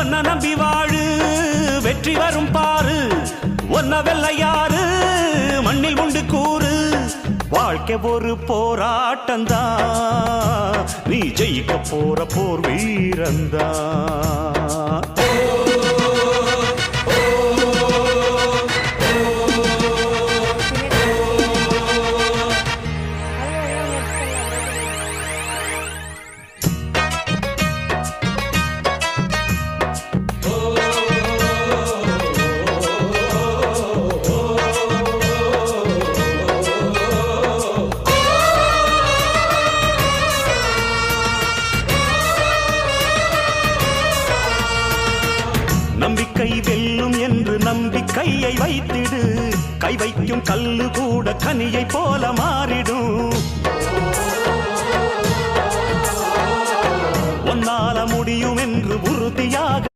ஒன்ன நம்பி வாழு வெற்றி வரும் பாரு ஒன்ன வெள்ளையாரு மண்ணில் உண்டு கூறு வாழ்க்கை ஒரு போராட்டந்தா நீ ஜெயிக்க போற போர் வீரந்தா நம்பிக்கை வெல்லும் என்று நம்பிக்கையை வைத்திடு கை வைக்கும் கல்லு கூட கனியை போல மாறிடும் உன்னால முடியும் என்று உறுதியாக